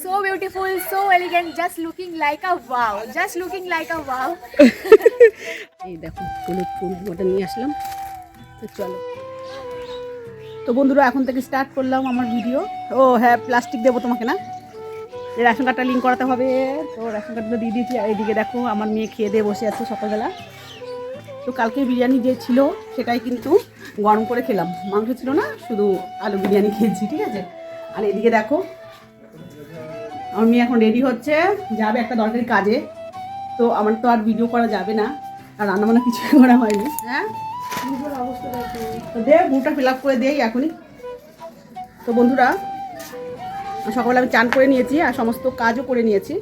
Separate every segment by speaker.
Speaker 1: So beautiful, so elegant, just looking like a wow, just looking like a wow.
Speaker 2: এই দেখো হলুদ ফুল ওটা নিয়ে আসলাম। তো চলো, তো বন্ধুরা এখন থেকে স্টার্ট করলাম আমার ভিডিও। ও হ্যাঁ, প্লাস্টিক দেবো তোমাকে না, এই রেশন কার্ডটা লিঙ্ক করাতে হবে। তো রেশন কার্ডগুলো দিয়ে দিয়েছি। আর এইদিকে দেখো আমার মেয়ে খেয়ে দিয়ে বসে আছে সকালবেলা। তো কালকে বিরিয়ানি যে ছিল সেটাই কিন্তু গরম করে খেলাম, মাংস ছিল না, শুধু আলু বিরিয়ানি খেয়েছি, ঠিক আছে। আর এদিকে দেখো আমার মেয়ে এখন রেডি হচ্ছে, যাবে একটা দরকারি কাজে। তো আমার তো আর ভিডিও করা যাবে না, আর রান্নাবান্না কিছু করা হয়নি। হ্যাঁ, তো দে বুকটা ফিল আপ করে দেই এখনই। তো বন্ধুরা সকালে আমি চান করে নিয়েছি আর সমস্ত কাজও করে নিয়েছি,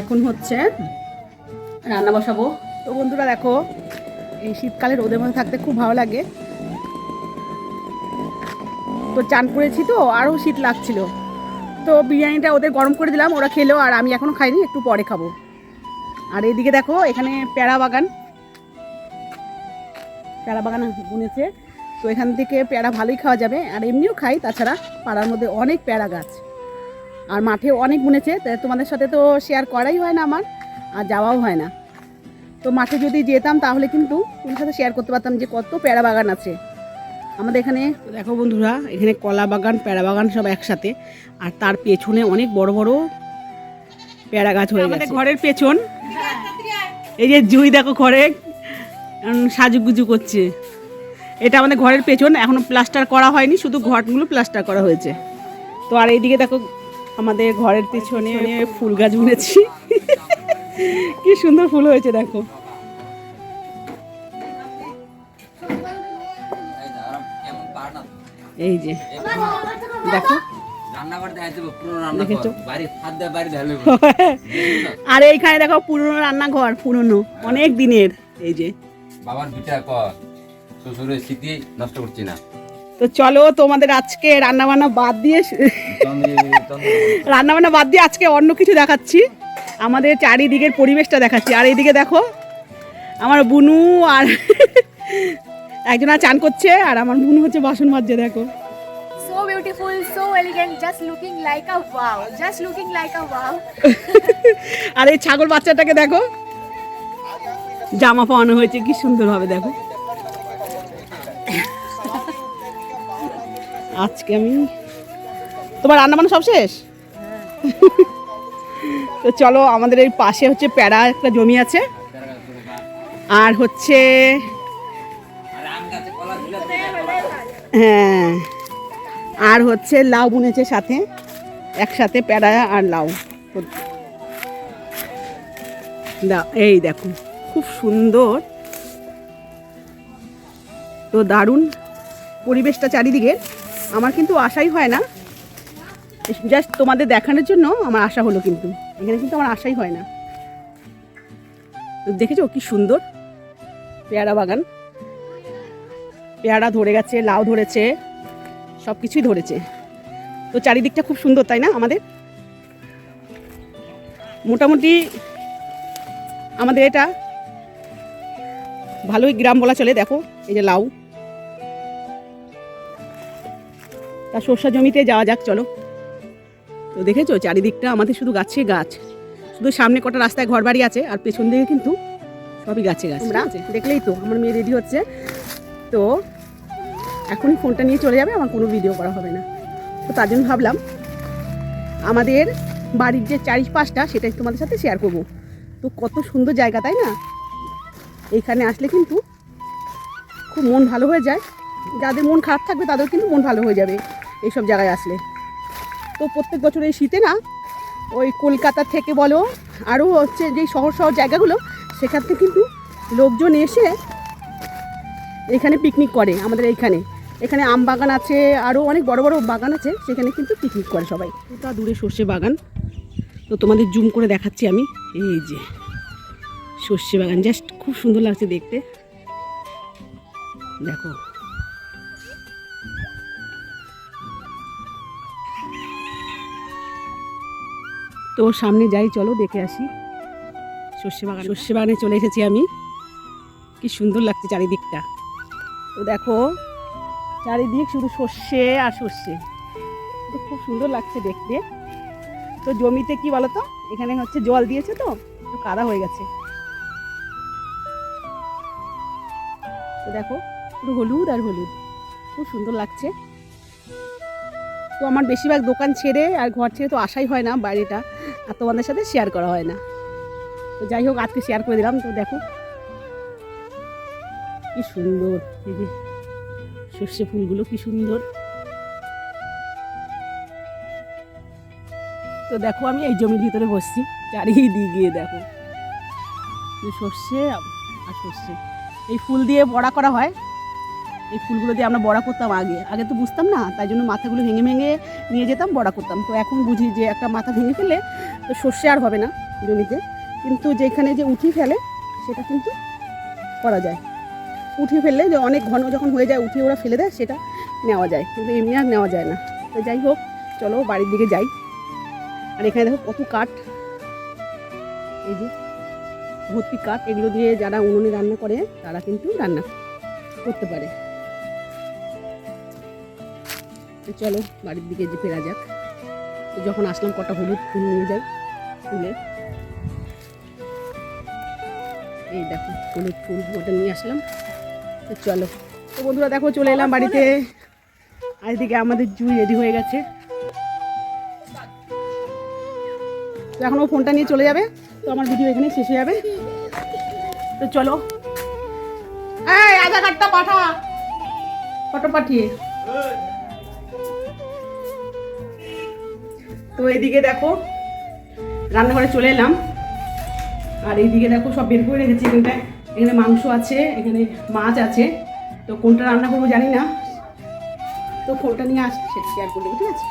Speaker 2: এখন হচ্ছে রান্না বসাবো। তো বন্ধুরা দেখো, এই শীতকালে রোদের মধ্যে থাকতে খুব ভালো লাগে। তো চান করেছি তো আরও শীত লাগছিল, তো বিরিয়ানিটা ওদের গরম করে দিলাম, ওরা খেলো, আর আমি এখনও খাইনি, একটু পরে খাবো। আর এইদিকে দেখো এখানে পেয়ারা বাগান বুনেছে। তো এখান থেকে পেয়ারা ভালোই খাওয়া যাবে, আর এমনিও খাই, তাছাড়া পাড়ার মধ্যে অনেক পেয়ারা গাছ, আর মাঠে অনেক বুনেছে। তাই তোমাদের সাথে তো শেয়ার করাই হয় না আমার, আর যাওয়াও হয় না। তো মাঠে যদি যেতাম তাহলে কিন্তু তোমার সাথে শেয়ার করতে পারতাম যে কত পেয়ারা বাগান আছে আমাদের এখানে। দেখো বন্ধুরা, এখানে কলা বাগান, পেয়ারা বাগান সব একসাথে, আর তার পেছনে অনেক বড় বড় পেয়ারা গাছ হয়ে গেছে। আমাদের ঘরের পেছন এই যে জুই দেখো ঘরে সাজুগুজু করছে, এটা আমাদের ঘরের পেছন, এখনো প্লাস্টার করা হয়নি, শুধু ঘরগুলো প্লাস্টার করা হয়েছে। তো আর এইদিকে দেখো আমাদের ঘরের পেছনে ফুল গাছ বুনেছি কি সুন্দর ফুল হয়েছে দেখো। এই যে দেখো, আর এইখানে দেখো পুরনো রান্নাঘর, পুরনো অনেক দিনের। এই যে
Speaker 3: বাবার ভিটা কর, শ্বশুরের স্মৃতি নষ্ট করছি না।
Speaker 2: তো চলো তোমাদের আজকে রান্নাবান্না বাদ দিয়ে আজকে অন্য কিছু দেখাচ্ছি, আমাদের চারিদিকের পরিবেশটা দেখাচ্ছি। আর এইদিকে দেখো আমার বুনু আর একজনা চান করছে, আর আমার বুনু হচ্ছে বাসন মাজছে দেখো।
Speaker 1: So beautiful, so elegant, just looking like a wow, just looking like a wow.
Speaker 2: আর এই ছাগল বাচ্চাটাকে দেখো, জামা পাওয়ানো হয়েছে কি সুন্দর হবে দেখো। আজকে আমি তোমার রান্নাবান্না সব শেষ। তো চলো, আমাদের এই পাশে হচ্ছে প্যারা একটা জমি আছে, আর হচ্ছে হ্যাঁ, আর হচ্ছে লাউ বুনেছে সাথে, একসাথে প্যারা আর লাউ। এই দেখো খুব সুন্দর, তো দারুণ পরিবেশটা চারিদিকে। আমার কিন্তু আশাই হয় না, জাস্ট তোমাদের দেখানোর জন্য আমার আশা হলো, কিন্তু এখানে কিন্তু আমার আশাই হয় না। দেখেছো কি সুন্দর পেয়ারা বাগান, পেয়ারা ধরে গেছে, লাউ ধরেছে, সব কিছুই ধরেছে। তো চারিদিকটা খুব সুন্দর, তাই না? আমাদের মোটামুটি আমাদের এটা ভালোই গ্রাম বলা চলে। দেখো এই যে লাউ, তার সর্ষা জমিতে যাওয়া যাক চলো। তো দেখেছো চারিদিকটা আমাদের শুধু গাছে গাছ, শুধু সামনে কটা রাস্তায় ঘর বাড়ি আছে, আর পেছন দিকে কিন্তু সবই গাছে গাছ। দেখলেই তো আমার মেয়ে রেডি হচ্ছে, তো এখনই ফোনটা নিয়ে চলে যাবে, আমার কোনো ভিডিও করা হবে না। তো তার জন্য ভাবলাম আমাদের বাড়ির যে চারিপাশটা সেটাই তোমাদের সাথে শেয়ার করব। তো কত সুন্দর জায়গা, তাই না? এইখানে আসলে কিন্তু খুব মন ভালো হয়ে যায়, যাদের মন খারাপ থাকবে তাদের কিন্তু মন ভালো হয়ে যাবে এইসব জায়গায় আসলে। তো প্রত্যেক বছর এই শীতে না, ওই কলকাতা থেকে বলো, আরও হচ্ছে যেই শহর শহর জায়গাগুলো, সেখান থেকে কিন্তু লোকজন এসে এখানে পিকনিক করে। আমাদের এখানে আম বাগান আছে, আরও অনেক বড় বড় বাগান আছে, সেখানে কিন্তু পিকনিক করে সবাই। ওটা দূরে সর্ষে বাগান, তো তোমাদের জুম করে দেখাচ্ছি আমি। এই যে সর্ষে বাগান, জাস্ট খুব সুন্দর লাগছে দেখতে, দেখো। তো সামনে যাই, চলো দেখে আসি সর্ষে বাগানে চলে এসেছি আমি। কি সুন্দর লাগছে চারিদিকটা, তো দেখো চারিদিক শুধু সর্ষে আর সর্ষে, তো খুব সুন্দর লাগছে দেখতে। তো জমিতে কি বলতো, এখানে হচ্ছে জল দিয়েছে তো একটু কাদা হয়ে গেছে। তো দেখো পুরো হলুদ আর হলুদ, খুব সুন্দর লাগছে। তো আমার বেশিরভাগ দোকান ছেড়ে আর ঘর ছেড়ে তো আসাই হয় না বাড়িটা, আর তোমাদের সাথে শেয়ার করা হয় না। তো যাই হোক, আজকে শেয়ার করে দিলাম। তো দেখো কি সুন্দর, এই যে সর্ষে ফুলগুলো কি সুন্দর। তো দেখো আমি এই জমির ভিতরে বসছি, চারিদিকে দেখো সর্ষে আর সর্ষে। এই ফুল দিয়ে বড়া করা হয়, এই ফুলগুলো দিয়ে আমরা বড়া করতাম আগে। আগে তো বুঝতাম না, তাই জন্য মাথাগুলো ভেঙে ভেঙে নিয়ে যেতাম, বড়া করতাম। তো এখন বুঝি যে একটা মাথা ভেঙে ফেলে তো সর্ষে আর হবে না জমিতে, কিন্তু যেখানে যে উঠিয়ে ফেলে সেটা কিন্তু করা যায়। উঠিয়ে ফেললে যে অনেক ঘন যখন হয়ে যায়, উঠিয়ে ওরা ফেলে দেয়, সেটা নেওয়া যায়, কিন্তু এমনি আর নেওয়া যায় না। তো যাই হোক, চলো বাড়ির দিকে যাই। আর এখানে দেখো কত কাঠ, এই যে ভর্তি কাঠ। এগুলো দিয়ে যারা উনুনে রান্না করে তারা কিন্তু রান্না করতে পারে। তো চলো বাড়ির দিকে যে ফেরা যাক। তো যখন আসলাম কটা হলুদ ফুল নিয়ে যাই, ফুলের এই দেখো হলুদ ফুল, ওটা নিয়ে আসলাম। তো চলো, তো বন্ধুরা দেখো চলে এলাম বাড়িতে। আর এদিকে আমাদের জুই রেডি হয়ে গেছে। তো এখন ও ফোনটা নিয়ে চলে যাবে, তো আমার ভিডিও এখানে শেষ হয়ে যাবে। তো চলো, এই আধার কার্ডটা পাঠা, ফটো পাঠিয়ে। তো এদিকে দেখো রান্নাঘরে চলে এলাম, আর এইদিকে দেখো সব বের করে রেখেছি। এখানে মাংস আছে, এখানে মাছ আছে। তো কোনটা রান্না করবো জানি না, তো ফোনটা নিয়ে আসছি, সেটা শেয়ার করে দেবো, ঠিক আছে।